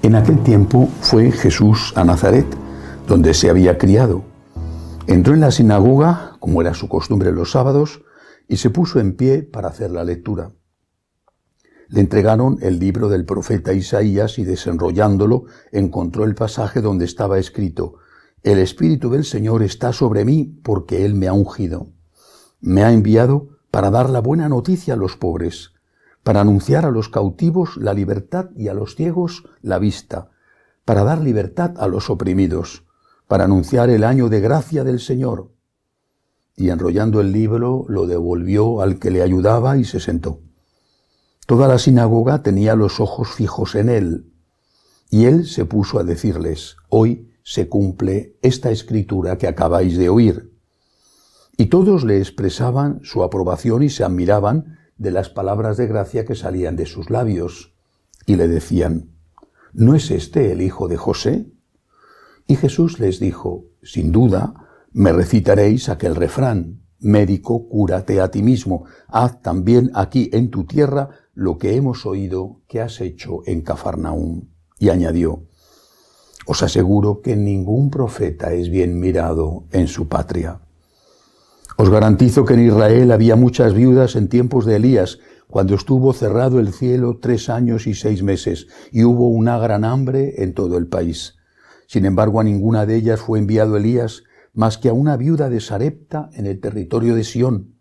En aquel tiempo fue Jesús a Nazaret, donde se había criado. Entró en la sinagoga, como era su costumbre los sábados, y se puso en pie para hacer la lectura. Le entregaron el libro del profeta Isaías y desenrollándolo encontró el pasaje donde estaba escrito: «El Espíritu del Señor está sobre mí porque Él me ha ungido. Me ha enviado para dar la buena noticia a los pobres, para anunciar a los cautivos la libertad y a los ciegos la vista, para dar libertad a los oprimidos, para anunciar el año de gracia del Señor». Y enrollando el libro lo devolvió al que le ayudaba y se sentó. Toda la sinagoga tenía los ojos fijos en él, y él se puso a decirles: «Hoy se cumple esta escritura que acabáis de oír». Y todos le expresaban su aprobación y se admiraban de las palabras de gracia que salían de sus labios, y le decían: «¿No es este el hijo de José?». Y Jesús les dijo: «Sin duda me recitaréis aquel refrán: médico, cúrate a ti mismo, haz también aquí en tu tierra lo que hemos oído que has hecho en Cafarnaúm». Y añadió: «Os aseguro que ningún profeta es bien mirado en su patria». Os garantizo que en Israel había muchas viudas en tiempos de Elías, cuando estuvo cerrado el cielo 3 años y 6 meses, y hubo una gran hambre en todo el país. Sin embargo, a ninguna de ellas fue enviado Elías, más que a una viuda de Sarepta en el territorio de Sión.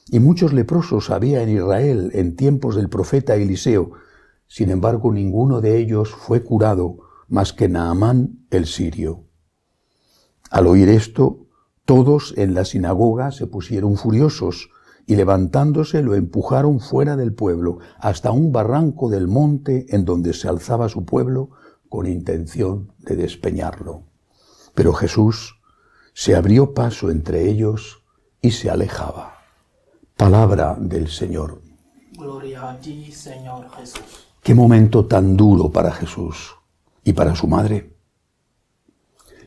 Y muchos leprosos había en Israel en tiempos del profeta Eliseo. Sin embargo, ninguno de ellos fue curado, más que Naamán el sirio. Al oír esto, todos en la sinagoga se pusieron furiosos y levantándose lo empujaron fuera del pueblo hasta un barranco del monte en donde se alzaba su pueblo con intención de despeñarlo. Pero Jesús se abrió paso entre ellos y se alejaba. Palabra del Señor. Gloria a ti, Señor Jesús. Qué momento tan duro para Jesús y para su madre.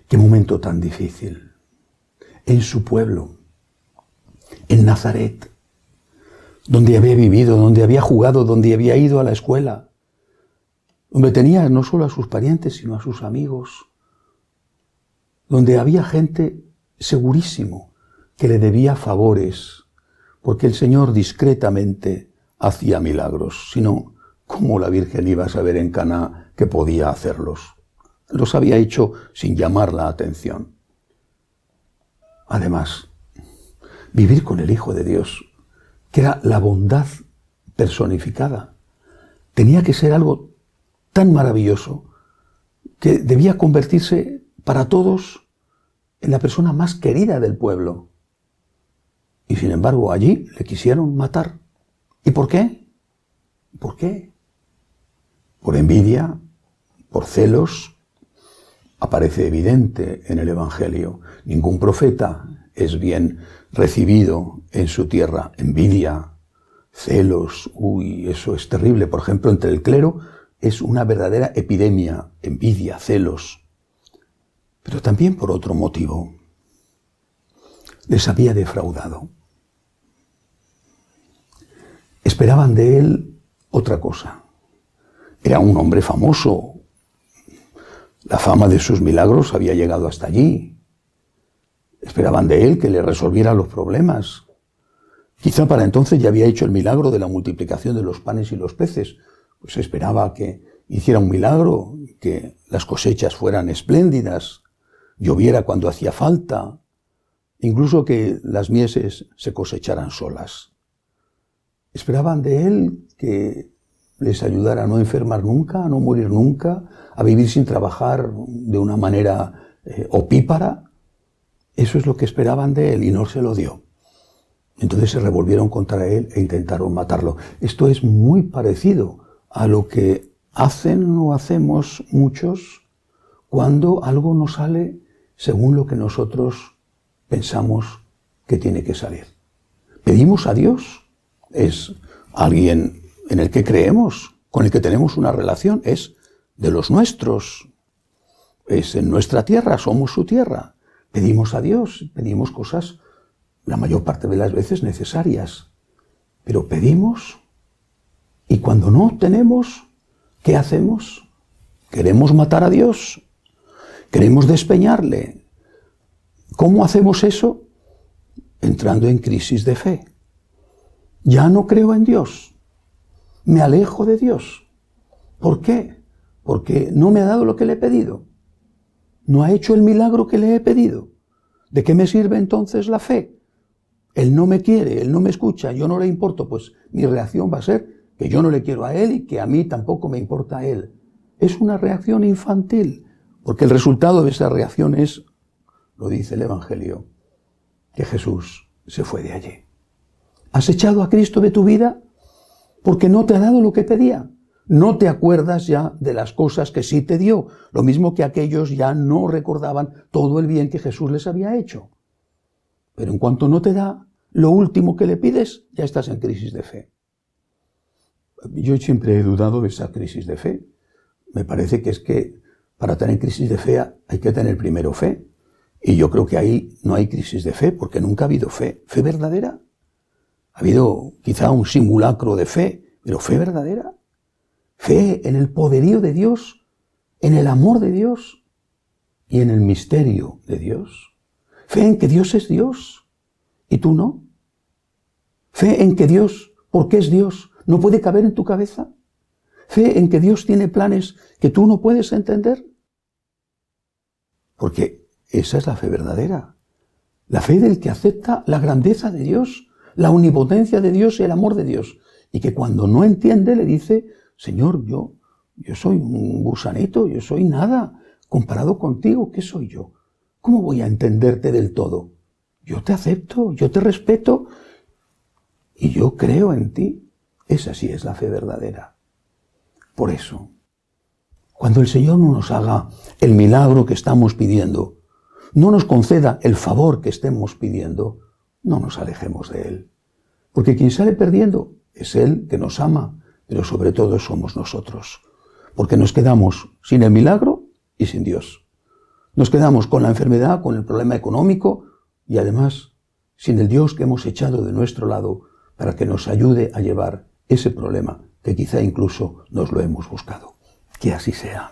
Qué momento tan difícil. En su pueblo, en Nazaret, donde había vivido, donde había jugado, donde había ido a la escuela, donde tenía no solo a sus parientes, sino a sus amigos, donde había gente segurísimo que le debía favores, porque el Señor discretamente hacía milagros. Si no, ¿cómo la Virgen iba a saber en Caná que podía hacerlos? Los había hecho sin llamar la atención. Además, vivir con el Hijo de Dios, que era la bondad personificada, tenía que ser algo tan maravilloso que debía convertirse para todos en la persona más querida del pueblo. Y sin embargo, allí le quisieron matar. ¿Y por qué? ¿Por qué? Por envidia, por celos. Aparece evidente en el Evangelio. Ningún profeta es bien recibido en su tierra. Envidia, celos, eso es terrible. Por ejemplo, entre el clero es una verdadera epidemia, envidia, celos. Pero también por otro motivo. Les había defraudado. Esperaban de él otra cosa. Era un hombre famoso. La fama de sus milagros había llegado hasta allí. Esperaban de él que le resolviera los problemas. Quizá para entonces ya había hecho el milagro de la multiplicación de los panes y los peces. Pues esperaba que hiciera un milagro, que las cosechas fueran espléndidas, lloviera cuando hacía falta, incluso que las mieses se cosecharan solas. Esperaban de él que les ayudara a no enfermar nunca, a no morir nunca, a vivir sin trabajar de una manera opípara. Eso es lo que esperaban de él y no se lo dio. Entonces se revolvieron contra él e intentaron matarlo. Esto es muy parecido a lo que hacen o hacemos muchos cuando algo no sale según lo que nosotros pensamos que tiene que salir. Pedimos a Dios, es alguien en el que creemos, con el que tenemos una relación, es de los nuestros, es en nuestra tierra, somos su tierra. Pedimos a Dios, pedimos cosas, la mayor parte de las veces necesarias, pero pedimos y cuando no tenemos, ¿qué hacemos? Queremos matar a Dios, queremos despeñarle. ¿Cómo hacemos eso? Entrando en crisis de fe. Ya no creo en Dios, me alejo de Dios. ¿Por qué? Porque no me ha dado lo que le he pedido. No ha hecho el milagro que le he pedido. ¿De qué me sirve entonces la fe? Él no me quiere, Él no me escucha, yo no le importo. Pues mi reacción va a ser que yo no le quiero a Él y que a mí tampoco me importa a Él. Es una reacción infantil, porque el resultado de esa reacción es, lo dice el Evangelio, que Jesús se fue de allí. ¿Has echado a Cristo de tu vida? Porque no te ha dado lo que pedía. No te acuerdas ya de las cosas que sí te dio. Lo mismo que aquellos ya no recordaban todo el bien que Jesús les había hecho. Pero en cuanto no te da lo último que le pides, ya estás en crisis de fe. Yo siempre he dudado de esa crisis de fe. Me parece que es que para tener crisis de fe hay que tener primero fe. Y yo creo que ahí no hay crisis de fe, porque nunca ha habido fe. ¿Fe verdadera? Ha habido quizá un simulacro de fe, pero ¿fe verdadera? Fe en el poderío de Dios, en el amor de Dios y en el misterio de Dios. Fe en que Dios es Dios y tú no. Fe en que Dios, porque es Dios, no puede caber en tu cabeza. Fe en que Dios tiene planes que tú no puedes entender. Porque esa es la fe verdadera. La fe del que acepta la grandeza de Dios, la omnipotencia de Dios y el amor de Dios. Y que cuando no entiende le dice, Señor, yo soy un gusanito, yo soy nada. Comparado contigo, ¿qué soy yo? ¿Cómo voy a entenderte del todo? Yo te acepto, yo te respeto y yo creo en ti. Esa sí es la fe verdadera. Por eso, cuando el Señor no nos haga el milagro que estamos pidiendo, no nos conceda el favor que estemos pidiendo, no nos alejemos de Él. Porque quien sale perdiendo es Él, que nos ama, pero sobre todo somos nosotros. Porque nos quedamos sin el milagro y sin Dios. Nos quedamos con la enfermedad, con el problema económico y además sin el Dios que hemos echado de nuestro lado para que nos ayude a llevar ese problema que quizá incluso nos lo hemos buscado. Que así sea.